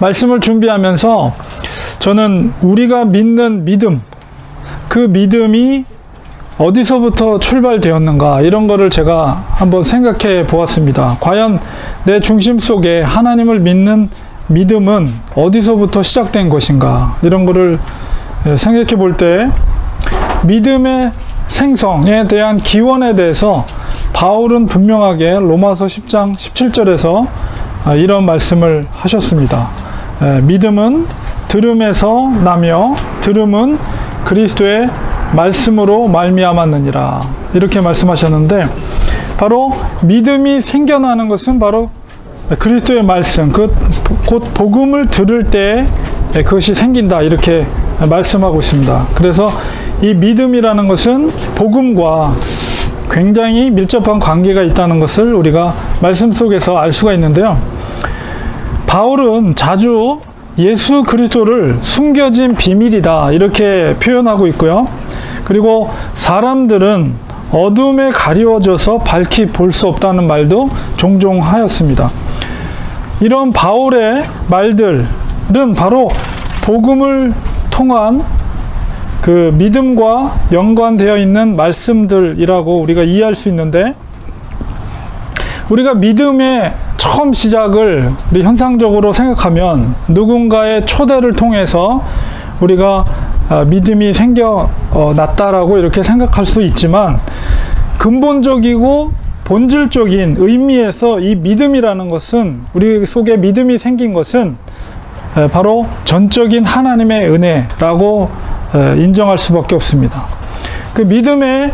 말씀을 준비하면서 저는 우리가 믿는 믿음, 그 믿음이 어디서부터 출발되었는가 이런 거를 제가 한번 생각해 보았습니다. 과연 내 중심 속에 하나님을 믿는 믿음은 어디서부터 시작된 것인가 이런 거를 생각해 볼 때 믿음의 생성에 대한 기원에 대해서 바울은 분명하게 로마서 10장 17절에서 이런 말씀을 하셨습니다. 믿음은 들음에서 나며 들음은 그리스도의 말씀으로 말미암았느니라 이렇게 말씀하셨는데, 바로 믿음이 생겨나는 것은 바로 그리스도의 말씀, 곧 복음을 들을 때 그것이 생긴다 이렇게 말씀하고 있습니다. 그래서 이 믿음이라는 것은 복음과 굉장히 밀접한 관계가 있다는 것을 우리가 말씀 속에서 알 수가 있는데요. 바울은 자주 예수 그리스도를 숨겨진 비밀이다 이렇게 표현하고 있고요. 그리고 사람들은 어둠에 가리워져서 밝히 볼 수 없다는 말도 종종 하였습니다. 이런 바울의 말들은 바로 복음을 통한 그 믿음과 연관되어 있는 말씀들이라고 우리가 이해할 수 있는데, 우리가 믿음의 처음 시작을 우리 현상적으로 생각하면 누군가의 초대를 통해서 우리가 믿음이 생겨났다라고 이렇게 생각할 수 있지만, 근본적이고 본질적인 의미에서 이 믿음이라는 것은, 우리 속에 믿음이 생긴 것은 바로 전적인 하나님의 은혜라고 인정할 수밖에 없습니다. 그 믿음의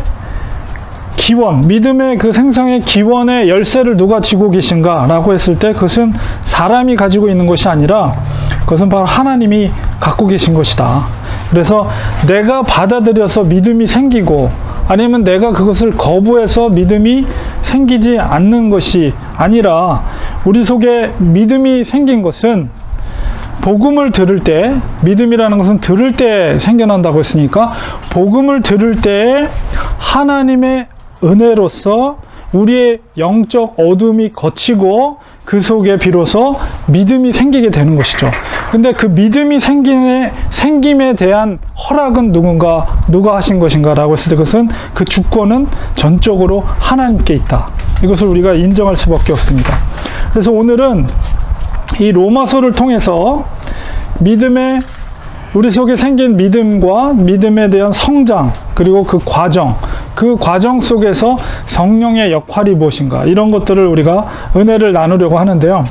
기원, 믿음의 그 생성의 기원의 열쇠를 누가 쥐고 계신가 라고 했을 때, 그것은 사람이 가지고 있는 것이 아니라 그것은 바로 하나님이 갖고 계신 것이다. 그래서 내가 받아들여서 믿음이 생기고, 아니면 내가 그것을 거부해서 믿음이 생기지 않는 것이 아니라, 우리 속에 믿음이 생긴 것은 복음을 들을 때, 믿음이라는 것은 들을 때 생겨난다고 했으니까, 복음을 들을 때 하나님의 은혜로서 우리의 영적 어둠이 걷히고 그 속에 비로소 믿음이 생기게 되는 것이죠. 근데 그 믿음이 생김에 대한 허락은 누가 하신 것인가 라고 했을 때, 그것은 그 주권은 전적으로 하나님께 있다. 이것을 우리가 인정할 수밖에 없습니다. 그래서 오늘은 이 로마서를 통해서 우리 속에 생긴 믿음과 믿음에 대한 성장, 그리고 그 과정 속에서 성령의 역할이 무엇인가, 이런 것들을 우리가 은혜를 나누려고 하는데요.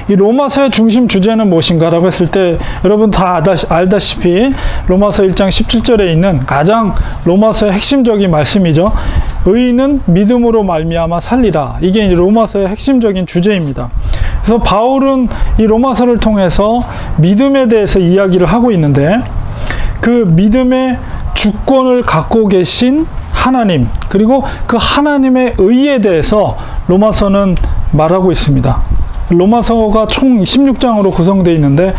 이 로마서의 중심 주제는 무엇인가라고 했을 때, 여러분 다 알다시피 로마서 1장 17절에 있는 가장 로마서의 핵심적인 말씀이죠. 의인은 믿음으로 말미암아 살리라. 이게 이제 로마서의 핵심적인 주제입니다. 그래서 바울은 이 로마서를 통해서 믿음에 대해서 이야기를 하고 있는데, 그 믿음의 주권을 갖고 계신 하나님, 그리고 그 하나님의 의에 대해서 로마서는 말하고 있습니다. 로마서가 총 16장으로 구성되어 있는데,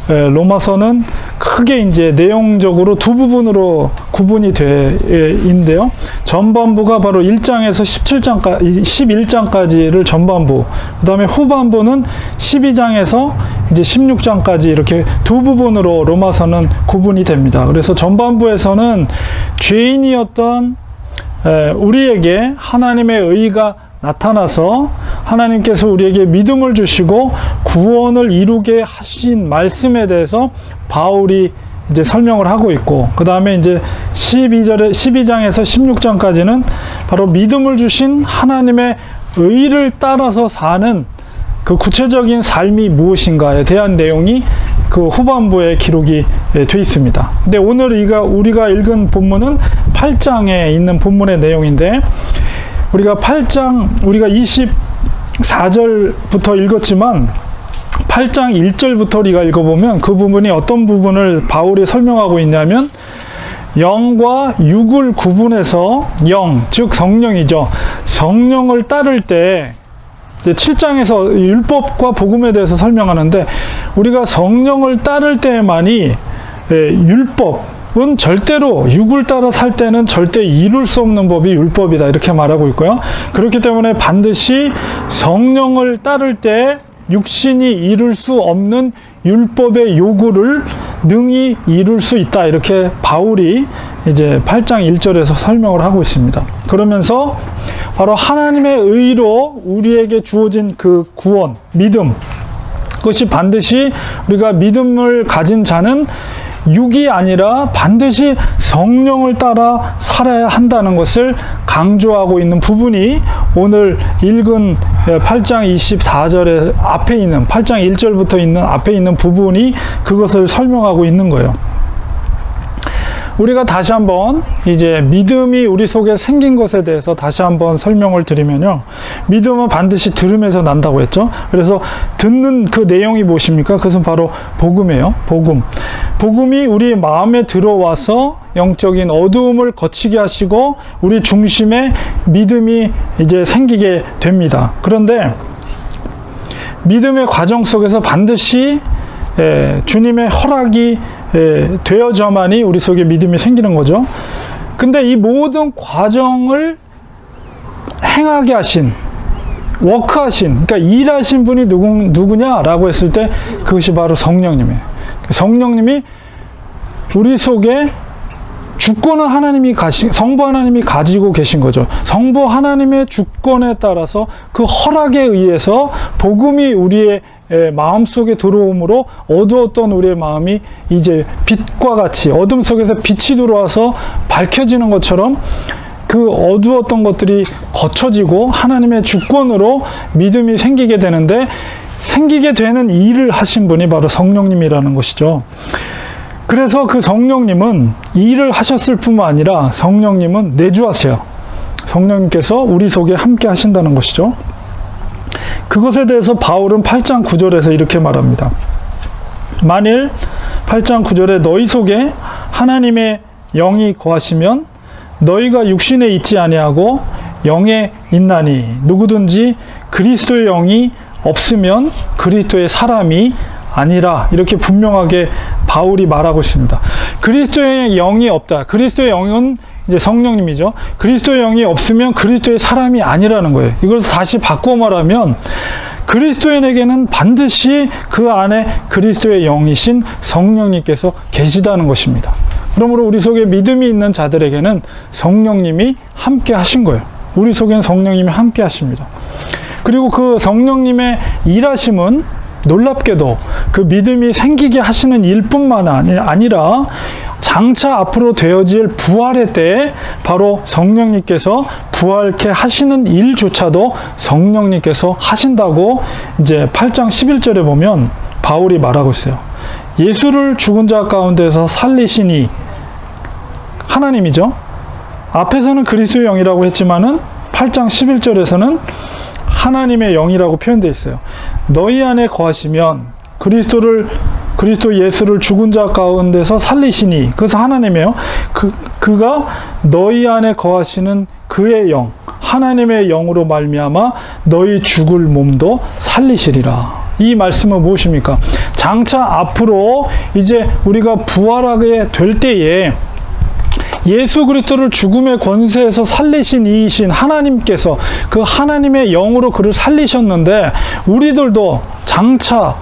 로마서는 크게 이제 내용적으로 두 부분으로 구분이 있는데요. 전반부가 바로 1장에서 11장까지를 전반부, 그 다음에 후반부는 12장에서 이제 16장까지 이렇게 두 부분으로 로마서는 구분이 됩니다. 그래서 전반부에서는 죄인이었던 우리에게 하나님의 의가 나타나서 하나님께서 우리에게 믿음을 주시고 구원을 이루게 하신 말씀에 대해서 바울이 이제 설명을 하고 있고, 그 다음에 이제 12장에서 16장까지는 바로 믿음을 주신 하나님의 의를 따라서 사는 그 구체적인 삶이 무엇인가에 대한 내용이 그 후반부에 기록이 되어 있습니다. 근데 오늘 우리가 읽은 본문은 8장에 있는 본문의 내용인데, 우리가 8장, 우리가 24절부터 읽었지만 8장 1절부터 우리가 읽어보면 그 부분이 어떤 부분을 바울이 설명하고 있냐면, 영과 육을 구분해서 영, 즉 성령이죠. 성령을 따를 때, 이제 7장에서 율법과 복음에 대해서 설명하는데, 우리가 성령을 따를 때만이 율법은 절대로 육을 따라 살 때는 절대 이룰 수 없는 법이 율법이다 이렇게 말하고 있고요. 그렇기 때문에 반드시 성령을 따를 때 육신이 이룰 수 없는 율법의 요구를 능히 이룰 수 있다. 이렇게 바울이 이제 8장 1절에서 설명을 하고 있습니다. 그러면서 바로 하나님의 의로 우리에게 주어진 그 구원, 믿음, 그것이 반드시 우리가 믿음을 가진 자는 육이 아니라 반드시 성령을 따라 살아야 한다는 것을 강조하고 있는 부분이 오늘 읽은 8장 24절에 앞에 있는 8장 1절부터 있는 앞에 있는 부분이 그것을 설명하고 있는 거예요. 우리가 다시 한번 이제 믿음이 우리 속에 생긴 것에 대해서 다시 한번 설명을 드리면요. 믿음은 반드시 들음에서 난다고 했죠. 그래서 듣는 그 내용이 무엇입니까? 그것은 바로 복음이에요. 복음. 복음이 우리 마음에 들어와서 영적인 어두움을 거치게 하시고 우리 중심에 믿음이 이제 생기게 됩니다. 그런데 믿음의 과정 속에서 반드시 주님의 허락이 되어져만이 우리 속에 믿음이 생기는 거죠. 근데 이 모든 과정을 행하게 하신, 워크하신, 그러니까 일하신 분이 누구냐라고 했을 때 그것이 바로 성령님이에요. 성령님이 우리 속에 주권은 성부 하나님이 가지고 계신 거죠. 성부 하나님의 주권에 따라서 그 허락에 의해서 복음이 우리의 마음속에 들어옴으로 어두웠던 우리의 마음이 이제 빛과 같이 어둠 속에서 빛이 들어와서 밝혀지는 것처럼 그 어두웠던 것들이 거쳐지고 하나님의 주권으로 믿음이 생기게 되는데, 생기게 되는 일을 하신 분이 바로 성령님이라는 것이죠. 그래서 그 성령님은 일을 하셨을 뿐만 아니라 성령님은 내주하세요. 성령님께서 우리 속에 함께 하신다는 것이죠. 그것에 대해서 바울은 8장 9절에서 이렇게 말합니다. 만일 8장 9절에 너희 속에 하나님의 영이 거하시면 너희가 육신에 있지 아니하고 영에 있나니 누구든지 그리스도의 영이 없으면 그리스도의 사람이 아니라, 이렇게 분명하게 바울이 말하고 있습니다. 그리스도의 영이 없다. 그리스도의 영은 이제 성령님이죠. 그리스도의 영이 없으면 그리스도의 사람이 아니라는 거예요. 이걸 다시 바꿔 말하면 그리스도인에게는 반드시 그 안에 그리스도의 영이신 성령님께서 계시다는 것입니다. 그러므로 우리 속에 믿음이 있는 자들에게는 성령님이 함께 하신 거예요. 우리 속에는 성령님이 함께 하십니다. 그리고 그 성령님의 일하심은 놀랍게도 그 믿음이 생기게 하시는 일뿐만 아니라 장차 앞으로 되어질 부활의 때에 바로 성령님께서 부활케 하시는 일조차도 성령님께서 하신다고 이제 8장 11절에 보면 바울이 말하고 있어요. 예수를 죽은 자 가운데서 살리시니, 하나님이죠. 앞에서는 그리스도의 영이라고 했지만은 8장 11절에서는 하나님의 영이라고 표현되어 있어요. 너희 안에 거하시면 그리스도 예수를 죽은 자 가운데서 살리시니, 그래서 하나님이에요. 그가 너희 안에 거하시는 그의 영, 하나님의 영으로 말미암아 너희 죽을 몸도 살리시리라. 이 말씀은 무엇입니까? 장차 앞으로 이제 우리가 부활하게 될 때에 예수 그리스도를 죽음의 권세에서 살리신 이이신 하나님께서 그 하나님의 영으로 그를 살리셨는데, 우리들도 장차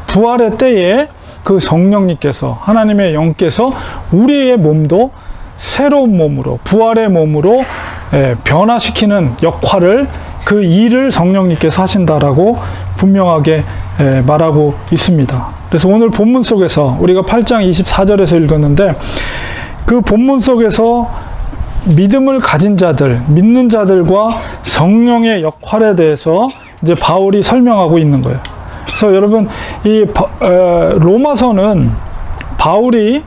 부활의 때에 그 성령님께서, 하나님의 영께서 우리의 몸도 새로운 몸으로, 부활의 몸으로 변화시키는 역할을, 그 일을 성령님께서 하신다라고 분명하게 말하고 있습니다. 그래서 오늘 본문 속에서 우리가 8장 24절에서 읽었는데, 그 본문 속에서 믿음을 가진 자들, 믿는 자들과 성령의 역할에 대해서 이제 바울이 설명하고 있는 거예요. 그래서 여러분, 이 로마서는 바울이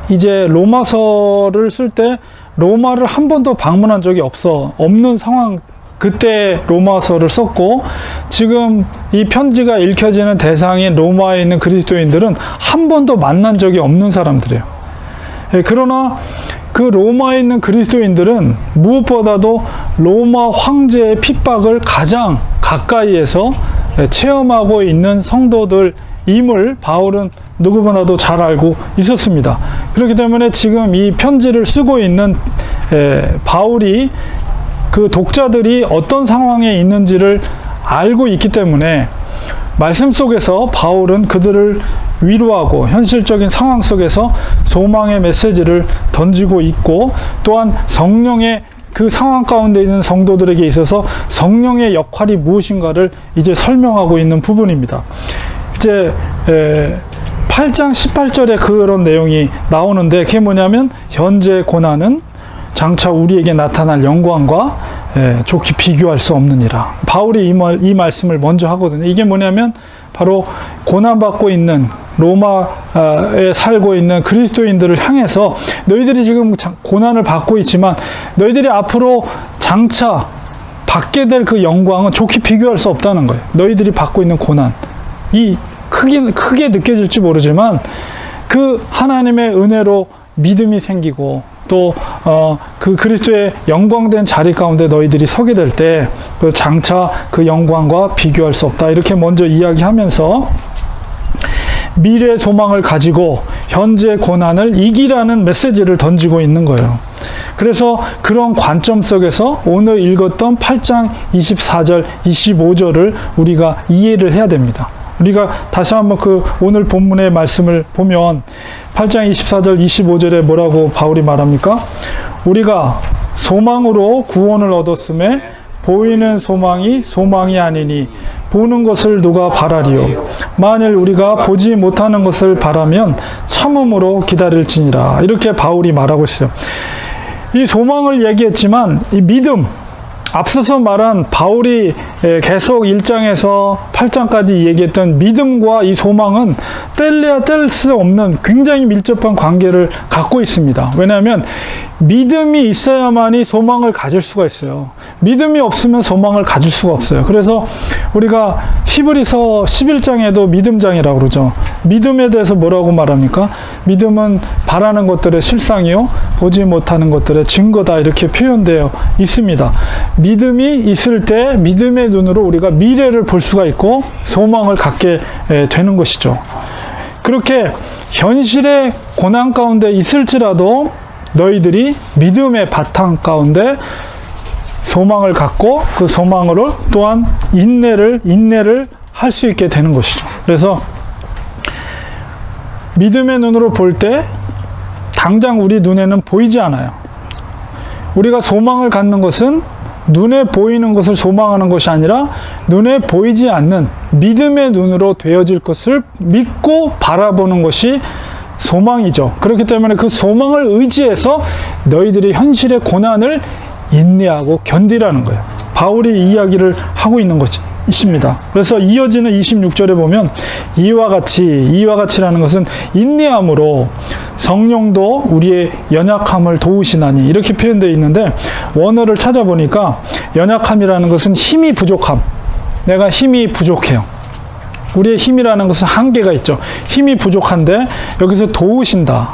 이제 로마서를 쓸 때 로마를 한 번도 방문한 적이 없는 상황, 그때 로마서를 썼고, 지금 이 편지가 읽혀지는 대상인 로마에 있는 그리스도인들은 한 번도 만난 적이 없는 사람들이에요. 그러나 그 로마에 있는 그리스도인들은 무엇보다도 로마 황제의 핍박을 가장 가까이에서 체험하고 있는 성도들임을 바울은 누구보다도 잘 알고 있었습니다. 그렇기 때문에 지금 이 편지를 쓰고 있는 바울이 그 독자들이 어떤 상황에 있는지를 알고 있기 때문에 말씀 속에서 바울은 그들을 위로하고 현실적인 상황 속에서 소망의 메시지를 던지고 있고, 또한 성령의 그 상황 가운데 있는 성도들에게 있어서 성령의 역할이 무엇인가를 이제 설명하고 있는 부분입니다. 이제 8장 18절에 그런 내용이 나오는데, 그게 뭐냐면 현재 고난은 장차 우리에게 나타날 영광과 좋게 비교할 수 없느니라. 바울이 이 말씀을 먼저 하거든요. 이게 뭐냐면 바로 고난받고 있는 로마에 살고 있는 그리스도인들을 향해서, 너희들이 지금 고난을 받고 있지만 너희들이 앞으로 장차 받게 될 그 영광은 좋게 비교할 수 없다는 거예요. 너희들이 받고 있는 고난, 이 크게 느껴질지 모르지만 그 하나님의 은혜로 믿음이 생기고, 또 그 그리스도의 영광된 자리 가운데 너희들이 서게 될 때 그 장차 그 영광과 비교할 수 없다, 이렇게 먼저 이야기하면서 미래의 소망을 가지고 현재 고난을 이기라는 메시지를 던지고 있는 거예요. 그래서 그런 관점 속에서 오늘 읽었던 8장 24절, 25절을 우리가 이해를 해야 됩니다. 우리가 다시 한번 그 오늘 본문의 말씀을 보면 8장 24절 25절에 뭐라고 바울이 말합니까? 우리가 소망으로 구원을 얻었음에 보이는 소망이 소망이 아니니 보는 것을 누가 바라리요? 만일 우리가 보지 못하는 것을 바라면 참음으로 기다릴지니라. 이렇게 바울이 말하고 있어요. 이 소망을 얘기했지만 이 믿음, 앞서서 말한 바울이 계속 1장에서 8장까지 얘기했던 믿음과 이 소망은 뗄래야 뗄 수 없는 굉장히 밀접한 관계를 갖고 있습니다. 왜냐하면 믿음이 있어야만이 소망을 가질 수가 있어요. 믿음이 없으면 소망을 가질 수가 없어요. 그래서 우리가 히브리서 11장에도 믿음장이라고 그러죠. 믿음에 대해서 뭐라고 말합니까? 믿음은 바라는 것들의 실상이요 보지 못하는 것들의 증거다, 이렇게 표현되어 있습니다. 믿음이 있을 때 믿음의 눈으로 우리가 미래를 볼 수가 있고 소망을 갖게 되는 것이죠. 그렇게 현실의 고난 가운데 있을지라도 너희들이 믿음의 바탕 가운데 소망을 갖고 그 소망으로 또한 인내를 할 수 있게 되는 것이죠. 그래서 믿음의 눈으로 볼 때 당장 우리 눈에는 보이지 않아요. 우리가 소망을 갖는 것은 눈에 보이는 것을 소망하는 것이 아니라 눈에 보이지 않는 믿음의 눈으로 되어질 것을 믿고 바라보는 것이 소망이죠. 그렇기 때문에 그 소망을 의지해서 너희들이 현실의 고난을 인내하고 견디라는 거예요. 바울이 이야기를 하고 있는 것입니다. 그래서 이어지는 26절에 보면 이와 같이라는 것은 인내함으로 성령도 우리의 연약함을 도우시나니, 이렇게 표현되어 있는데 원어를 찾아보니까 연약함이라는 것은 힘이 부족함, 내가 힘이 부족해요. 우리의 힘이라는 것은 한계가 있죠. 힘이 부족한데 여기서 도우신다,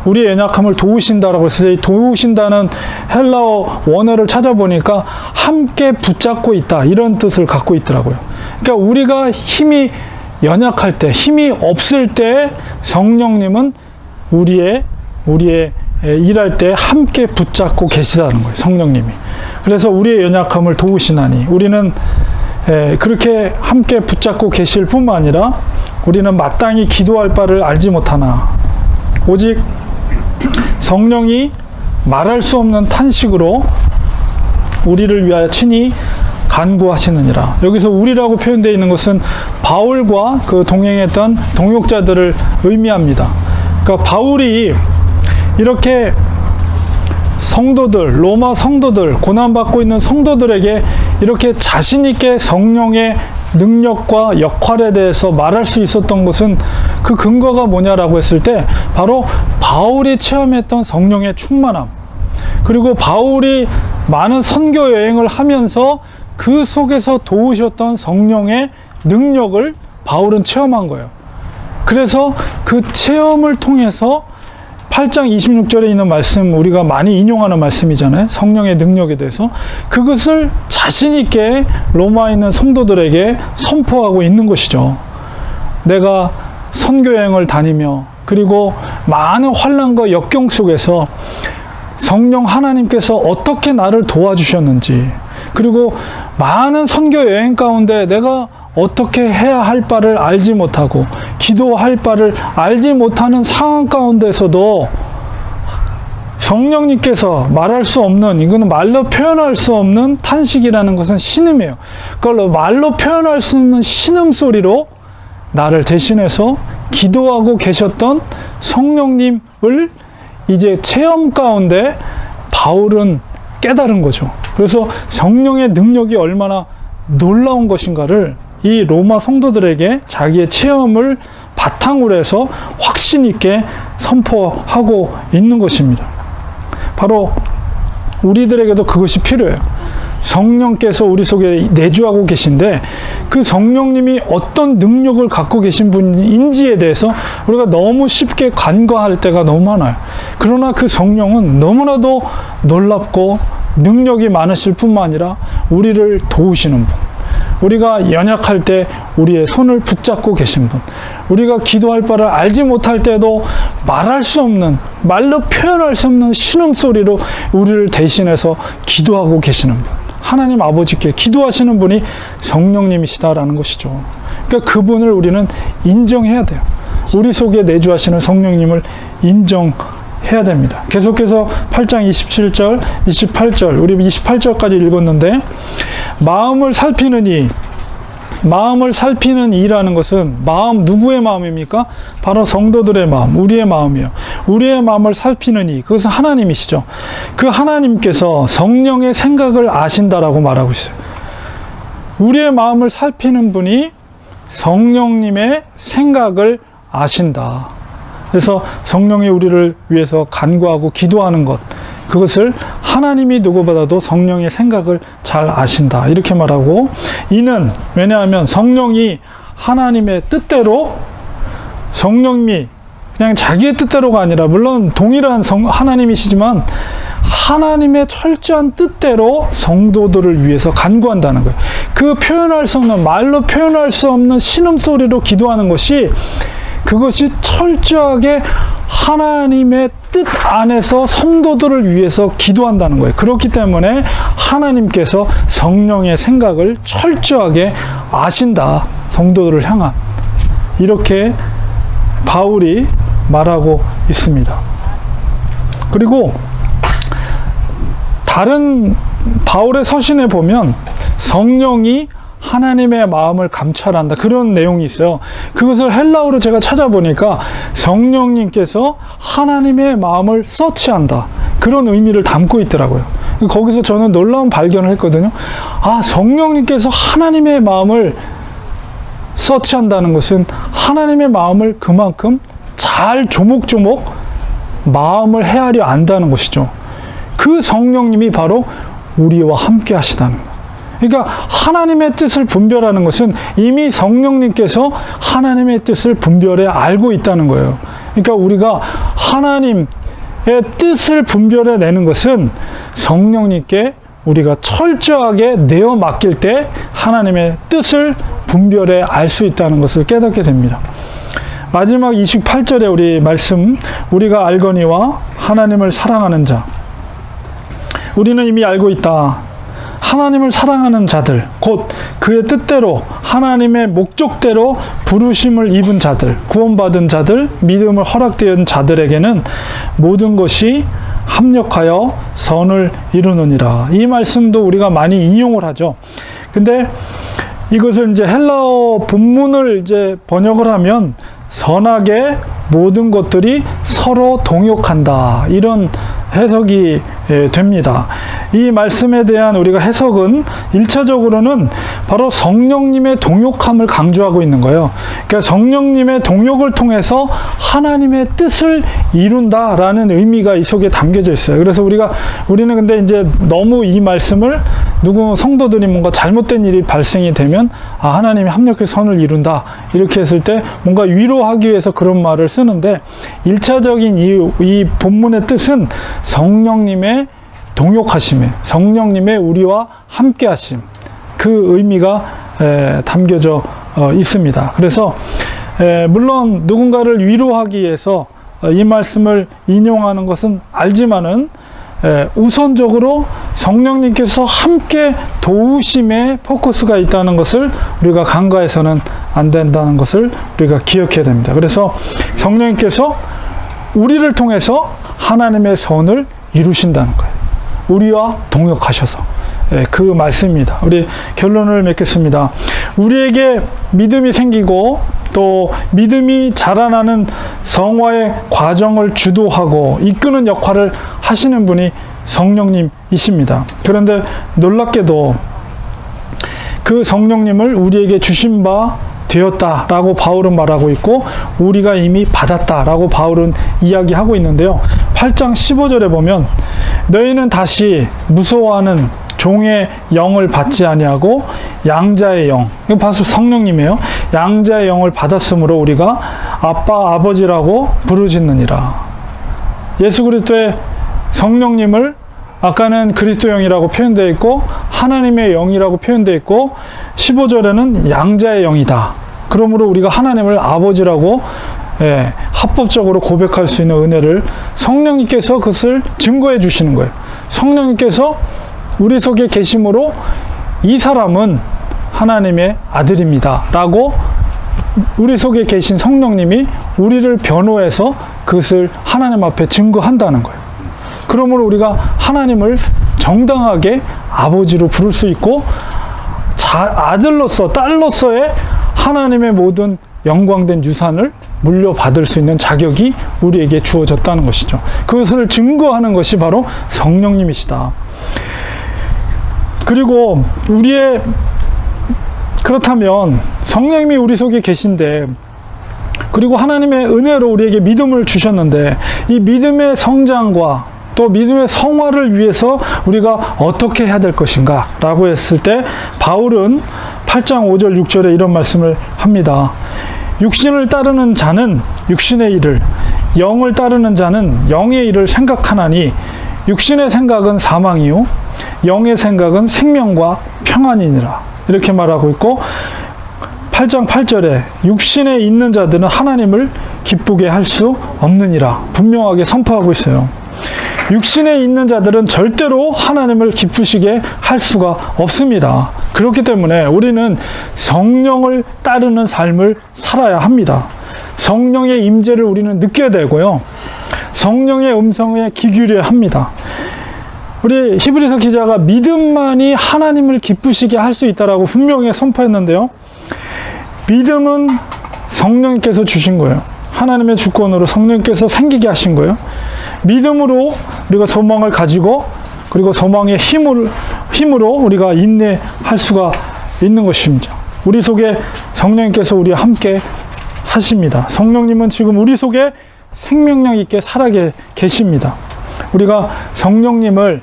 우리의 연약함을 도우신다라고 해서 이 도우신다는 헬라어 원어를 찾아보니까 함께 붙잡고 있다, 이런 뜻을 갖고 있더라고요. 그러니까 우리가 힘이 연약할 때, 힘이 없을 때 성령님은 우리의 일할 때 함께 붙잡고 계시다는 거예요, 성령님이. 그래서 우리의 연약함을 도우시나니, 우리는 그렇게 함께 붙잡고 계실 뿐만 아니라 우리는 마땅히 기도할 바를 알지 못하나 오직 성령이 말할 수 없는 탄식으로 우리를 위하여 친히 간구하시느니라. 여기서 우리라고 표현되어 있는 것은 바울과 그 동행했던 동역자들을 의미합니다. 그러니까 바울이 이렇게 성도들, 로마 성도들, 고난받고 있는 성도들에게 이렇게 자신 있게 성령의 능력과 역할에 대해서 말할 수 있었던 것은 그 근거가 뭐냐라고 했을 때 바로 바울이 체험했던 성령의 충만함, 그리고 바울이 많은 선교 여행을 하면서 그 속에서 도우셨던 성령의 능력을 바울은 체험한 거예요. 그래서 그 체험을 통해서 8장 26절에 있는 말씀, 우리가 많이 인용하는 말씀이잖아요. 성령의 능력에 대해서. 그것을 자신 있게 로마에 있는 성도들에게 선포하고 있는 것이죠. 내가 선교여행을 다니며 그리고 많은 환난과 역경 속에서 성령 하나님께서 어떻게 나를 도와주셨는지, 그리고 많은 선교여행 가운데 내가 어떻게 해야 할 바를 알지 못하고 기도할 바를 알지 못하는 상황 가운데서도 성령님께서 말할 수 없는, 이거는 말로 표현할 수 없는 탄식이라는 것은 신음이에요. 그걸로 말로 표현할 수 없는 신음소리로 나를 대신해서 기도하고 계셨던 성령님을 이제 체험 가운데 바울은 깨달은 거죠. 그래서 성령의 능력이 얼마나 놀라운 것인가를 이 로마 성도들에게 자기의 체험을 바탕으로 해서 확신 있게 선포하고 있는 것입니다. 바로 우리들에게도 그것이 필요해요. 성령께서 우리 속에 내주하고 계신데 그 성령님이 어떤 능력을 갖고 계신 분인지에 대해서 우리가 너무 쉽게 간과할 때가 너무 많아요. 그러나 그 성령은 너무나도 놀랍고 능력이 많으실 뿐만 아니라 우리를 도우시는 분, 우리가 연약할 때 우리의 손을 붙잡고 계신 분, 우리가 기도할 바를 알지 못할 때도 말할 수 없는, 말로 표현할 수 없는 신음소리로 우리를 대신해서 기도하고 계시는 분, 하나님 아버지께 기도하시는 분이 성령님이시다라는 것이죠. 그러니까 그분을 우리는 인정해야 돼요. 우리 속에 내주하시는 성령님을 인정해야 됩니다. 계속해서 8장 27절, 28절, 우리 28절까지 읽었는데, 마음을 살피는 이라는 것은 마음, 누구의 마음입니까? 바로 성도들의 마음, 우리의 마음이에요. 우리의 마음을 살피는 이, 그것은 하나님이시죠. 그 하나님께서 성령의 생각을 아신다라고 말하고 있어요. 우리의 마음을 살피는 분이 성령님의 생각을 아신다. 그래서 성령이 우리를 위해서 간구하고 기도하는 것, 그것을 하나님이 누구보다도 성령의 생각을 잘 아신다, 이렇게 말하고, 이는 왜냐하면 성령이 하나님의 뜻대로, 성령님이 그냥 자기의 뜻대로가 아니라, 물론 동일한 하나님이시지만 하나님의 철저한 뜻대로 성도들을 위해서 간구한다는 거예요. 그 표현할 수 없는, 말로 표현할 수 없는 신음소리로 기도하는 것이, 그것이 철저하게 하나님의 뜻 안에서 성도들을 위해서 기도한다는 거예요. 그렇기 때문에 하나님께서 성령의 생각을 철저하게 아신다, 성도들을 향한. 이렇게 바울이 말하고 있습니다. 그리고 다른 바울의 서신에 보면 성령이 하나님의 마음을 감찰한다, 그런 내용이 있어요. 그것을 헬라어로 제가 찾아보니까 성령님께서 하나님의 마음을 서치한다, 그런 의미를 담고 있더라고요. 거기서 저는 놀라운 발견을 했거든요. 아, 성령님께서 하나님의 마음을 서치한다는 것은 하나님의 마음을 그만큼 잘 조목조목 마음을 헤아려 안다는 것이죠. 그 성령님이 바로 우리와 함께 하시다는 거예요. 그러니까 하나님의 뜻을 분별하는 것은 이미 성령님께서 하나님의 뜻을 분별해 알고 있다는 거예요. 그러니까 우리가 하나님의 뜻을 분별해 내는 것은 성령님께 우리가 철저하게 내어 맡길 때 하나님의 뜻을 분별해 알 수 있다는 것을 깨닫게 됩니다. 마지막 28절에 우리 말씀, 우리가 알거니와 하나님을 사랑하는 자, 우리는 이미 알고 있다. 하나님을 사랑하는 자들, 곧 그의 뜻대로 하나님의 목적대로 부르심을 입은 자들, 구원받은 자들, 믿음을 허락된 자들에게는 모든 것이 합력하여 선을 이루느니라. 이 말씀도 우리가 많이 인용을 하죠. 근데 이것을 이제 헬라어 본문을 이제 번역을 하면 선하게 모든 것들이 서로 동역한다, 이런 해석이 됩니다. 이 말씀에 대한 우리가 해석은 1차적으로는 바로 성령님의 동역함을 강조하고 있는 거예요. 그러니까 성령님의 동역을 통해서 하나님의 뜻을 이룬다라는 의미가 이 속에 담겨져 있어요. 그래서 우리는 근데 이제 너무 이 말씀을 누구 성도들이 뭔가 잘못된 일이 발생이 되면, 아, 하나님이 합력해서 선을 이룬다, 이렇게 했을 때 뭔가 위로하기 위해서 그런 말을 쓰는데, 1차적인 이 본문의 뜻은 성령님의 동역하심에, 성령님의 우리와 함께 하심, 그 의미가 담겨져 있습니다. 그래서 물론 누군가를 위로하기 위해서 이 말씀을 인용하는 것은 알지만은 우선적으로 성령님께서 함께 도우심에 포커스가 있다는 것을 우리가 간과해서는 안 된다는 것을 우리가 기억해야 됩니다. 그래서 성령님께서 우리를 통해서 하나님의 선을 이루신다는 거예요. 우리와 동역하셔서. 그 말씀입니다. 우리 결론을 맺겠습니다. 우리에게 믿음이 생기고 또 믿음이 자라나는 성화의 과정을 주도하고 이끄는 역할을 하시는 분이 성령님이십니다. 그런데 놀랍게도 그 성령님을 우리에게 주신 바 되었다라고 바울은 말하고 있고 우리가 이미 받았다라고 바울은 이야기하고 있는데요. 8장 15절에 보면 너희는 다시 무서워하는 종의 영을 받지 아니하고 양자의 영, 이거 바로 성령님이에요. 양자의 영을 받았으므로 우리가 아빠 아버지라고 부르짖느니라. 예수 그리스도의 성령님을 아까는 그리스도 영이라고 표현되어 있고 하나님의 영이라고 표현되어 있고 15절에는 양자의 영이다. 그러므로 우리가 하나님을 아버지라고 합법적으로 고백할 수 있는 은혜를 성령님께서 그것을 증거해 주시는 거예요. 성령님께서 우리 속에 계심으로 이 사람은 하나님의 아들입니다 라고 우리 속에 계신 성령님이 우리를 변호해서 그것을 하나님 앞에 증거한다는 거예요. 그러므로 우리가 하나님을 정당하게 아버지로 부를 수 있고 아들로서 딸로서의 하나님의 모든 영광된 유산을 물려받을 수 있는 자격이 우리에게 주어졌다는 것이죠. 그것을 증거하는 것이 바로 성령님이시다. 그리고 그렇다면 성령님이 우리 속에 계신데 그리고 하나님의 은혜로 우리에게 믿음을 주셨는데 이 믿음의 성장과 또 믿음의 성화를 위해서 우리가 어떻게 해야 될 것인가 라고 했을 때 바울은 8장 5절 6절에 이런 말씀을 합니다. 육신을 따르는 자는 육신의 일을 영을 따르는 자는 영의 일을 생각하나니 육신의 생각은 사망이요 영의 생각은 생명과 평안이니라. 이렇게 말하고 있고 8장 8절에 육신에 있는 자들은 하나님을 기쁘게 할 수 없느니라. 분명하게 선포하고 있어요. 육신에 있는 자들은 절대로 하나님을 기쁘시게 할 수가 없습니다. 그렇기 때문에 우리는 성령을 따르는 삶을 살아야 합니다. 성령의 임재를 우리는 느껴야 되고요. 성령의 음성에 귀 기울여야 합니다. 우리 히브리서 기자가 믿음만이 하나님을 기쁘시게 할 수 있다라고 분명히 선포했는데요. 믿음은 성령님께서 주신 거예요. 하나님의 주권으로 성령님께서 생기게 하신 거예요. 믿음으로 우리가 소망을 가지고 그리고 소망의 힘으로 우리가 인내할 수가 있는 것입니다. 우리 속에 성령님께서 우리와 함께 하십니다. 성령님은 지금 우리 속에 생명력 있게 살아 계십니다. 우리가 성령님을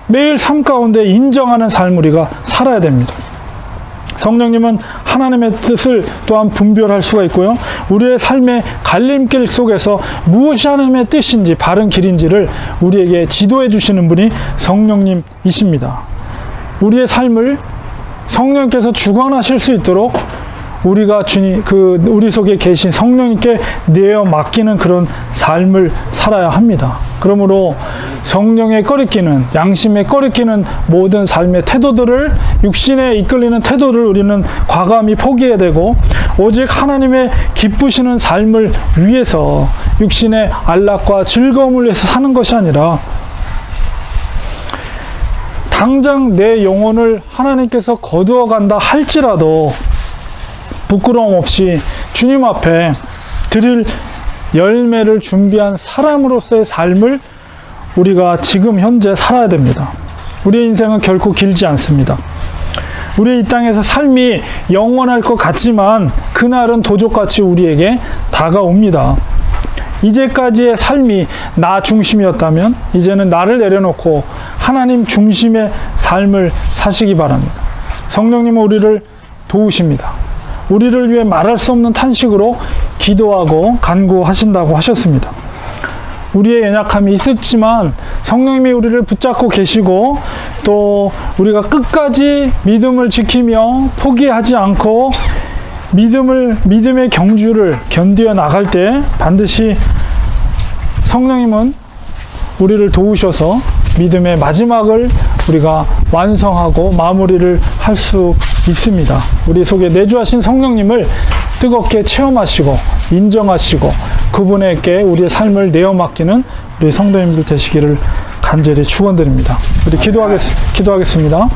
매일 삶 가운데 인정하는 삶을 우리가 살아야 됩니다. 성령님은 하나님의 뜻을 또한 분별할 수가 있고요. 우리의 삶의 갈림길 속에서 무엇이 하나님의 뜻인지 바른 길인지를 우리에게 지도해 주시는 분이 성령님이십니다. 우리의 삶을 성령께서 주관하실 수 있도록 우리가 우리 속에 계신 성령님께 내어 맡기는 그런 삶을 살아야 합니다. 그러므로 성령에 꺼리끼는, 양심에 꺼리끼는 모든 삶의 태도들을, 육신에 이끌리는 태도를 우리는 과감히 포기해야 되고, 오직 하나님의 기쁘시는 삶을 위해서 육신의 안락과 즐거움을 위해서 사는 것이 아니라 당장 내 영혼을 하나님께서 거두어 간다 할지라도 부끄러움 없이 주님 앞에 드릴 열매를 준비한 사람으로서의 삶을 우리가 지금 현재 살아야 됩니다. 우리의 인생은 결코 길지 않습니다. 우리 이 땅에서 삶이 영원할 것 같지만 그날은 도적같이 우리에게 다가옵니다. 이제까지의 삶이 나 중심이었다면 이제는 나를 내려놓고 하나님 중심의 삶을 사시기 바랍니다. 성령님은 우리를 도우십니다. 우리를 위해 말할 수 없는 탄식으로 기도하고 간구하신다고 하셨습니다. 우리의 연약함이 있었지만 성령님이 우리를 붙잡고 계시고 또 우리가 끝까지 믿음을 지키며 포기하지 않고 믿음의 경주를 견디어 나갈 때 반드시 성령님은 우리를 도우셔서 믿음의 마지막을 우리가 완성하고 마무리를 할 수 있습니다. 우리 속에 내주하신 성령님을 뜨겁게 체험하시고 인정하시고 그분에게 우리의 삶을 내어 맡기는 우리 성도님들 되시기를 간절히 축원드립니다. 우리 기도하겠습니다.